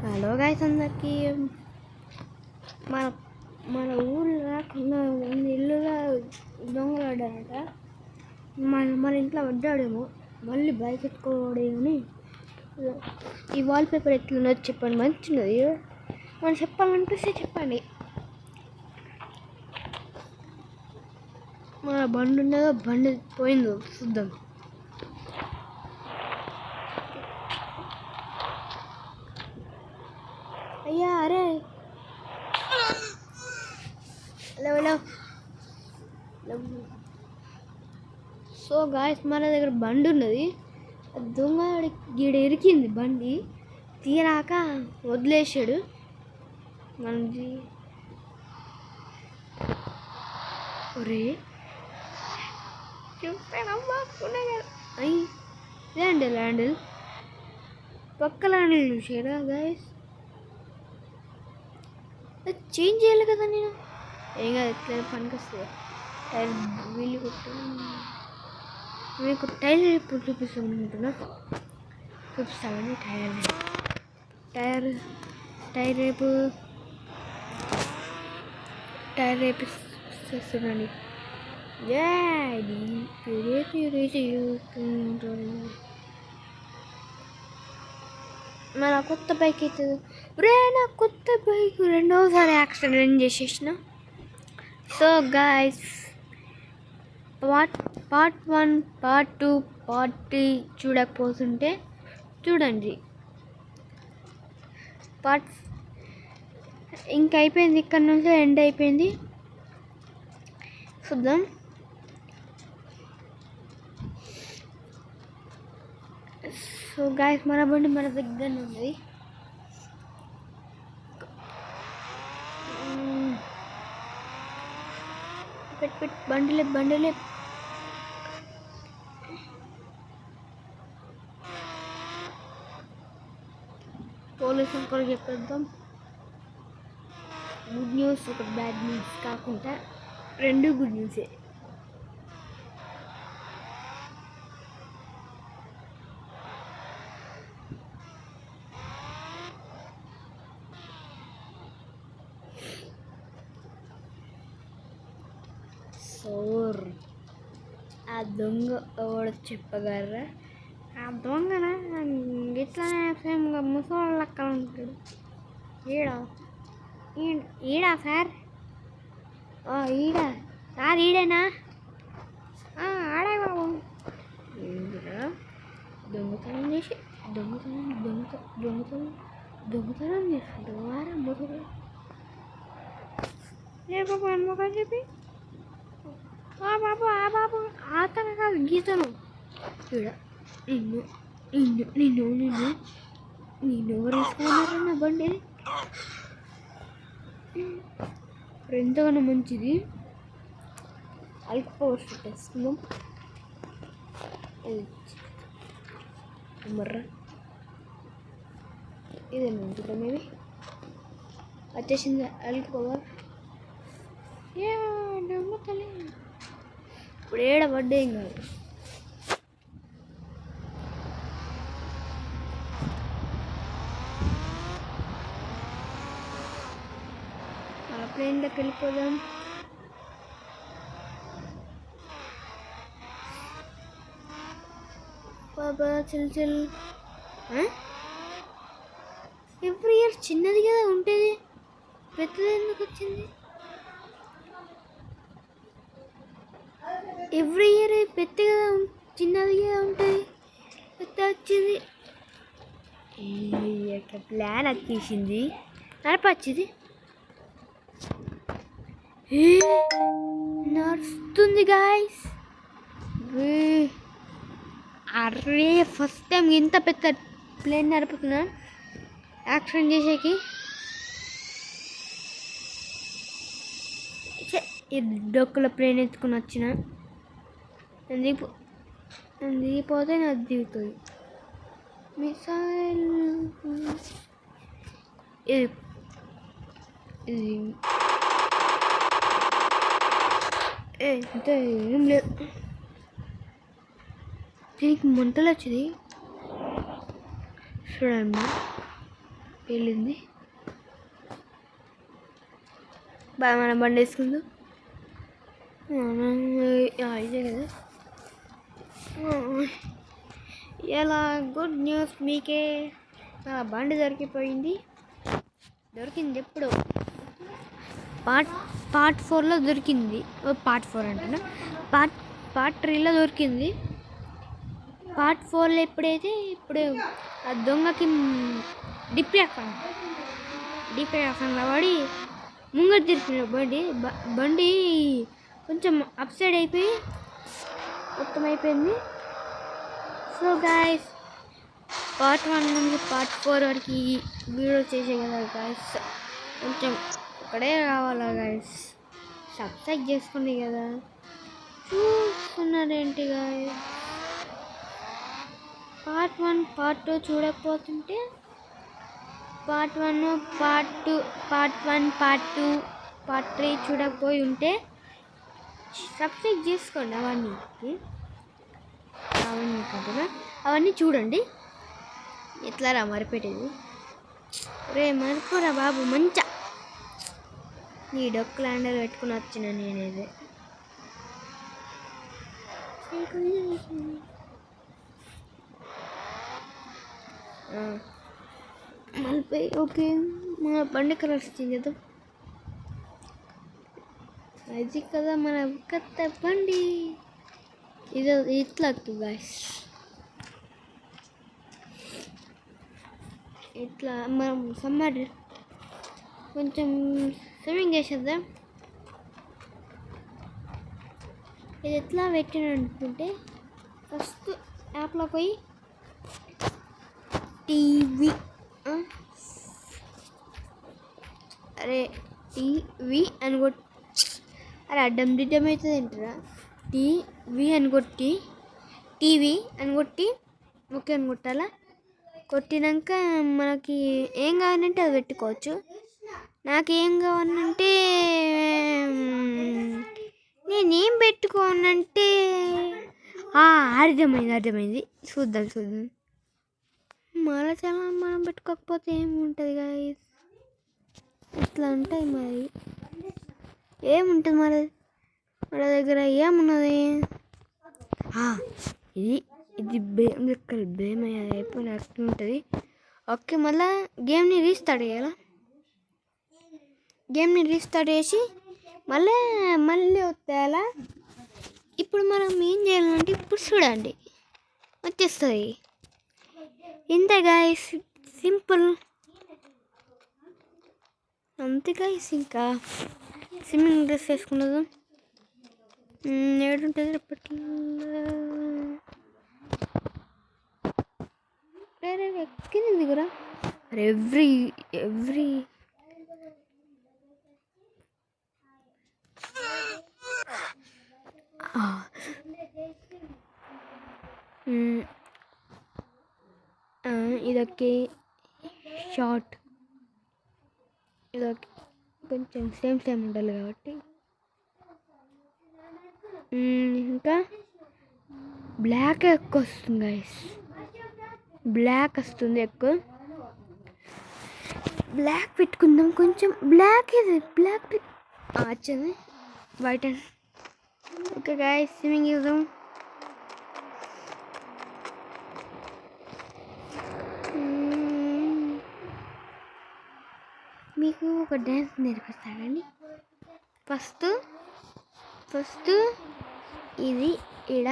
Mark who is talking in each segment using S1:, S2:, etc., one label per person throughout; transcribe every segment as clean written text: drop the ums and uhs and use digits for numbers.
S1: Hello guys, అందరికీ మన మన ఊళ్ళో కొన్ని ఇల్లులో దొంగలు పడ్డారట. మన ఇంట్లో పడ్డాడేమో, మళ్ళీ బైక్ ఎత్తుకోవడేమని. ఈ వాల్పేపర్ ఎట్లున్నది చెప్పండి, మంచిన్నది. మనం చెప్పాలనిపిస్తే చెప్పండి. మన బండి ఉన్నదో, బండి పోయిందో చూద్దాం. అయ్యా, అరే హలో. సో గాయస్, మన దగ్గర బండి ఉన్నది. దొంగ గీడ ఇరికింది బండి, తీరాక వదిలేసాడు. మనది ఒరే చెప్పానమ్మా, ల్యాండిల్ పక్క ల్యాండిల్ చూసారా గాయస్? చేంజ్ చేయాలి కదా నేను. ఏం కాదు, ఎట్లా పనికి వస్తుంది. టైర్ వీలు కొట్టు, మీకు టైర్ ఎప్పుడు చూపిస్తామనుకుంటున్నా. చూపిస్తామని టైర్ రేపిస్తున్నాను. మన కొత్త బైక్ అవుతుంది. నా కొత్త బైక్ రెండవసారి యాక్సిడెంట్ చేసేసిన. So guys, part 1, part 2, part 3 చూడకపోతుంటే చూడండి. ఇంక అయిపోయింది, ఇక్కడ నుంచి ఎండ్ అయిపోయింది. చూద్దాం. సో గాయస్, మన బండి మన దగ్గర ఉంది. బండిలే పోలీసు అంకుల్ చెప్పేద్దాం. గుడ్ న్యూస్, ఒక బ్యాడ్ న్యూస్ కాకుండా రెండు గుడ్ న్యూసే. సోర్, ఆ దొంగ ఎవడో చెప్పగలరా? ఆ దొంగన ఇట్లానే సేమ్గా ముసలి లెక్క ఉంటాడు. ఈడా సార్? ఈడేనా? ఆడే బాబు. దొంగతనం చేసుకుంటాడు. వారా ముసలి బాబు చెప్పి బాబు అతను కాదు, గీతను. నిన్ను ఎవరు వేసుకున్నారా నా బండి? ఎంతగానో మంచిది. పవర్ వేసుకుందాం. మర్రా ఇదే మంచిదా? మేబీ వచ్చేసింది పవర్. నమ్మతలే, ఇప్పుడు ఏడ పడ్డే ఏం కాదు. ప్లేన్లోకి వెళ్ళిపోదాం. బాబా చిల్. ఎవ్రీ ఇయర్ చిన్నది కదా ఉంటుంది, పెద్దది ఎందుకు వచ్చింది? ఎవ్రీ ఇయర్ పెద్దగా చిన్నదిగా ఉంటుంది, పెద్ద వచ్చింది. ప్లాన్ వచ్చేసింది, నడపచ్చింది. నడుస్తుంది గాయస్. అరే, ఫస్ట్ టైం ఇంత పెద్ద ప్లేన్ నడుపుతున్నా యాక్సిడెంట్ చేసేకి. ఈ డొక్కుల ప్లేన్ ఎత్తుకుని వచ్చిన దిగిపోతే నాకు దిగుతుంది. మిసైల్ ఇది ఇంత ఏం లేదు. దీనికి మంటలు వచ్చింది చూడండి. వెళ్ళింది. బాగా మనం బండి వేసుకుందాం. ఇదే కదా. ఇలా గుడ్ న్యూస్ మీకే, నా బండి దొరికింది ఎప్పుడు పార్ట్ 4లో దొరికింది. పార్ట్ 4 అంటున్నా, పార్ట్ 3లో దొరికింది. పార్ట్ 4లో ఎప్పుడైతే ఇప్పుడు ఆ దొంగకి డిప్రెషన్ పడి ముంగడు తిరిగిన బండి కొంచెం అప్ సైడ్ అయిపోయి మొత్తం అయిపోయింది. సో గాయస్, పార్ట్ 1 నుంచి పార్ట్ 4 వరకు వీడియో చేసే కదా గాయస్, కొంచెం ఒకడే రావాలా గాయస్, సబ్స్క్రైబ్ చేసుకోండి కదా. చూస్తున్నారేంటి గాయస్? పార్ట్ 1 పార్ట్ 2 చూడకపోతుంటే పార్ట్ 1 పార్ట్ 2 పార్ట్ 3 చూడకపోయి ఉంటే సబ్స్క్రైబ్ చేసుకోండి. అవన్నీ చూడండి. ఎట్లా రా మరిపెట్టేది? రే మరిపోరా బాబు, మంచా నీ డొక్కు ల్యాండర్ పెట్టుకుని వచ్చిన నేనేది మళ్ళీ. ఓకే, మన బండి కలర్ వచ్చింది కదా, అది కదా మన కొత్త బండి. ఇది ఇట్లా గాయస్, ఇట్లా మనం సమ్మర్ కొంచెం స్విమ్మింగ్ చేసేద్దాం. ఇది ఎట్లా పెట్టిన అనుకుంటే, ఫస్ట్ యాప్లో పోయి టీవీ అని కొట్టి, అడ్డం దిడ్డం అవుతుంది ఏంటరా, టీవీ అని కొట్టి ఓకే అని కొట్టాలా. కొట్టినాక మనకి ఏం కావాలంటే అది పెట్టుకోవచ్చు. నాకేం కావాలంటే నేనేం పెట్టుకోనంటే అర్థమైంది. చూద్దాం. మన ఛానల్ మనం పెట్టుకోకపోతే ఏముంటుంది గాయస్? ఇట్లా ఉంటాయి. మరి ఏముంటుంది మన దగ్గర ఏమున్నది? ఇది బ్లేమ్ అయిపోయిన ఉంటుంది. ఓకే, మళ్ళీ గేమ్ని రీస్టార్ట్ చేసి మళ్ళీ వస్తాయాలా. ఇప్పుడు మనం ఏం చేయాలంటే, ఇప్పుడు చూడండి వచ్చేస్తుంది. ఇంతే గాయస్, సింపుల్ అంతే గాయస్. ఇంకా స్విమ్మింగ్ డ్రెస్ వేసుకున్నది ఏడుంటుంది అప్పట్లో. ఎక్కింది దిగురా. ఎవ్రీ ఇదొకే షార్ట్, ఇదొక కొంచెం సేమ్ ఉండాలి కాబట్టి. ఇంకా బ్లాక్ ఎక్కువ వస్తుంది గైస్, ఎక్కువ. బ్లాక్ పెట్టుకుందాం కొంచెం. బ్లాక్ వచ్చింది white and. Okay guys, swimming చేద్దాం. మీకు ఒక డ్యాన్స్ నేర్పిస్తానండి. ఫస్ట్ ఇది ఇడ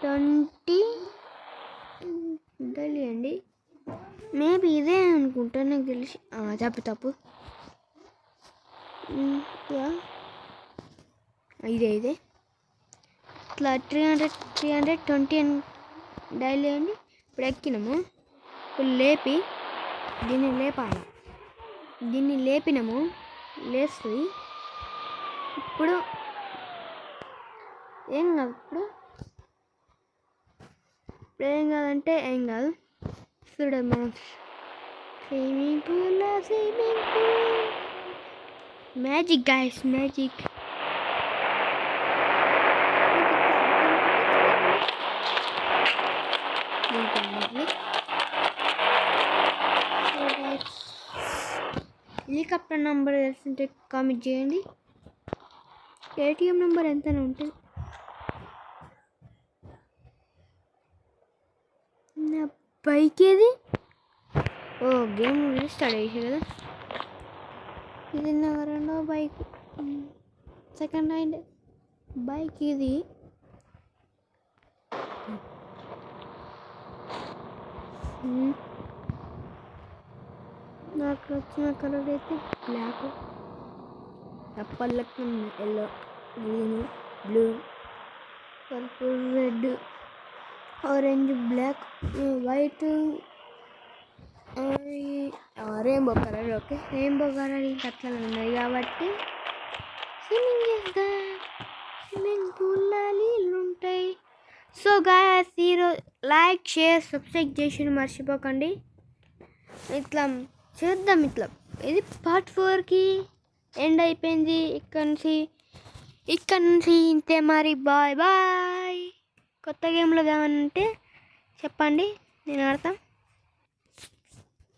S1: 20 తెలియండి, మేబీ ఇదే అనుకుంటా, నాకు తెలిసి. తప్పు ఇదే ఇట్లా 320 అని డైలీ అండి. ఇప్పుడు ఎక్కినాము, ఇప్పుడు దీన్ని లేపినాము, లేస్తుంది. ఇప్పుడు ఏం కాదు, ఏం కాదంటే ఏం కాదు. చూడండి, మనం swimming pool magic guys, magic. Helicopter number తెలిసింటే కామెంట్ చేయండి. ఏటీఎం నెంబర్ ఎంతనే ఉంటుంది. నా బైక్ ఏది? ఓ గేమ్ స్టార్ట్ చేసి కదా. ఇది నా రెండో బైక్, సెకండ్ హ్యాండ్ బైక్ ఇది. నాకు వచ్చిన కలర్ అయితే బ్లాక్, పళ్ళకు yellow, green, blue, purple, red, orange, black, white, rainbow colour. Okay, rainbow colour ఇంకా అట్లనే ఉన్నాయి కాబట్టి స్విమ్మింగ్ చేస్తా. స్విమ్మింగ్ పూల్లో నీళ్ళు ఉంటాయి. సో గాయ్స్, ఈరోజు లైక్, షేర్, సబ్స్క్రైబ్ చేసి మర్చిపోకండి. ఇట్లా చేద్దాం. ఇట్లా ఇది పార్ట్ 4కి ఎండ్ అయిపోయింది. ఇక్కడ నుంచి ఇంతే మరి. Bye bye. కొత్త గేమ్లో కావాలంటే చెప్పండి, నేను ఆడతాను.